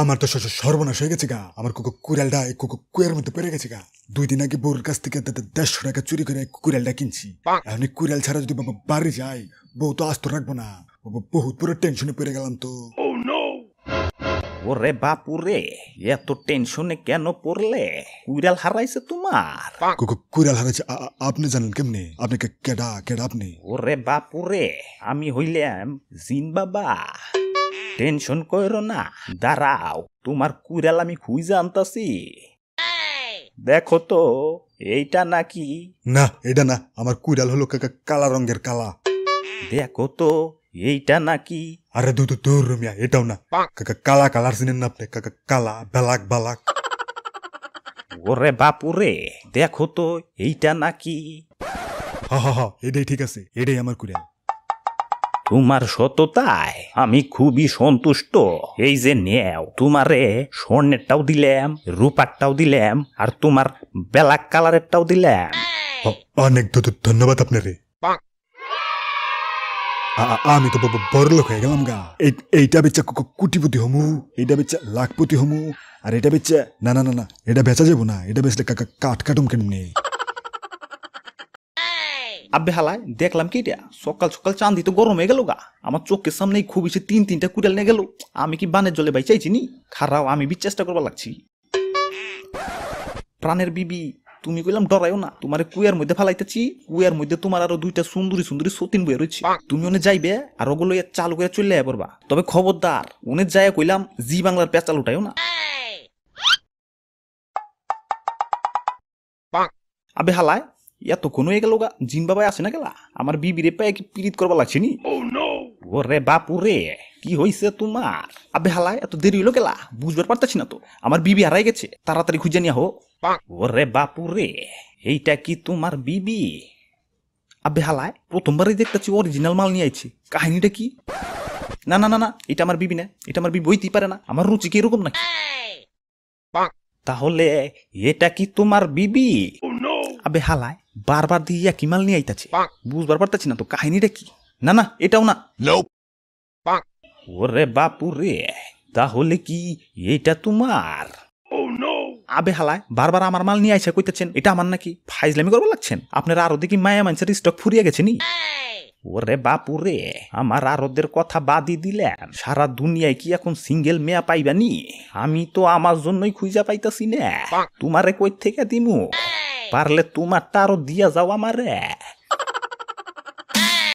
আমার তো সর্বনাশ হয়ে গেছে গা। আমার কুড়ালটা কুয়ের মধ্যে পড়ে গেছে গা। 2 দিন আগে বউর কাছ থেকে 150 টাকা চুরি করে কুড়ালটা কিনছি। এখন কুড়াল ছাড়া যদি বাড়ি যাই, বউ তো আস্ত রাখবো না। বহুত পুরো টেনশনে পড়ে গেলাম তো। ওরে বাপুরে, এত টেনশনে কেন পড়লে? কুড়াল হারাইছে তোমার? কুড়াল হারাইছে আপনি জানেন কেমনে? আপনি কেডা আপনি? ওরে বাপুরে, আমি হইলাম জিন বাবা। টেনশন কইরো না, দাঁড়াও, তোমার কুড়াল আমি খুঁজে আনতাছি। দেখো তো, এইটা নাকি? না, এটা না। আমার কুড়াল হলো কালা রঙের কালা। দেখো তো, এইটা নাকি? আরে দূর রমিয়া, এটাও না। কালা কালার চিনেন না আপনি? কালা বালাক। ওরে বাপুরে, দেখো তো, এইটা নাকি? হা, এটাই ঠিক আছে। এটাই আমার কুড়াল। তোমার সততায় আমি খুবই সন্তুষ্ট। এই যে নেও, তোমারে স্বর্ণেরটাও দিলাম, রূপারটাও দিলাম, আর তোমার ব্ল্যাক কালারেরটাও দিলাম। অনেক ধন্যবাদ আপনারে। আমি তো বড় লোক হয়ে গেলাম গা। এইটা বেচা কোটিপতি হমু, এইটা বেচা লাখপতি হমু, আর এটা বেচা না, এটা বেচা যাবো না। এটা বেচলে কাটুম কেমনে? আব্বে হালায়, দেখলাম কি এটা সকাল সকাল চাঁদি তো গরম হয়ে গেল গা। আমার চোখের সামনে খুব বেশি 3-3টা কুড়াল নিয়ে গেল। আমি কি বানের জলে বাই চাইছি নি? খারাও, আমি চেষ্টা করবার লাগছি। প্রাণের বিবি, তুমি কইলাম ডরাইও না। তোমার কুয়ার মধ্যে ফালাইতেছি। কুয়ার মধ্যে তোমার আরো 2টা সুন্দরী সতীন বইয়া রয়েছে। তুমি ওনে যাইবে আর ওগুলো চালু করে চলে আয় পড়বা। তবে খবরদার, ওনে যায় কইলাম জি বাংলার পেঁচাল উঠাইও না। আবে হালায়, এতক্ষণ হয়ে গেল গা, জিন বাবাই আসে না গেলা? আমার বিবিরে পায়ে কি পীড়িত করবা লাগছে নি? ওরে বাপুরে, কি হইছে তোমার? আবে হালায়, এত দেরি হইলো গেলা? বুঝবার পারতাছি না তো। আমার বিবি হারাই গেছে, তাড়াতাড়ি খুঁজে নিয়া হো। ওরে বাপুরে, এইটা কি তোমার বিবি? আবে হালায়, প্রথমবারই দেখতেছি অরিজিনাল মাল নিয়ে আইছি। কাহিনীটা কি? না, এটা আমার বিবি না। এটা আমার বিবি হইতেই পারে না। আমার রুচি কি এরকম নাকি? তাহলে এটা কি তোমার বিবি? আবে হালায়, বারবার দিয়ে কি মাল নিয়ে আইতাছে, বুঝবার পারতাছি না তো। কাহিনীটা কি? না, এটাও না। ওরে বাপুরে, তাহলে কি এটা তোমার? আবে হালায়, বারবার আমার মাল নিয়ে আইসা কইতেছেন এটা আমার নাকি? ফাইজলামি করবো লাগছেন আপনারা। আরো দেখি মায়া মানুষের স্টক ফুরিয়ে গেছে নি? ওরে বাপুরে, আমার আরোদের কথা বাদই দিলেন। সারা দুনিয়ায় কি এখন সিঙ্গেল মেয়া পাইবানি? আমি তো আমার জন্যই খুঁজা পাইতাছি না। তোমারে কই থেকে দিমু? পারলে তোমারটা আরো দিয়া যাও আমারে।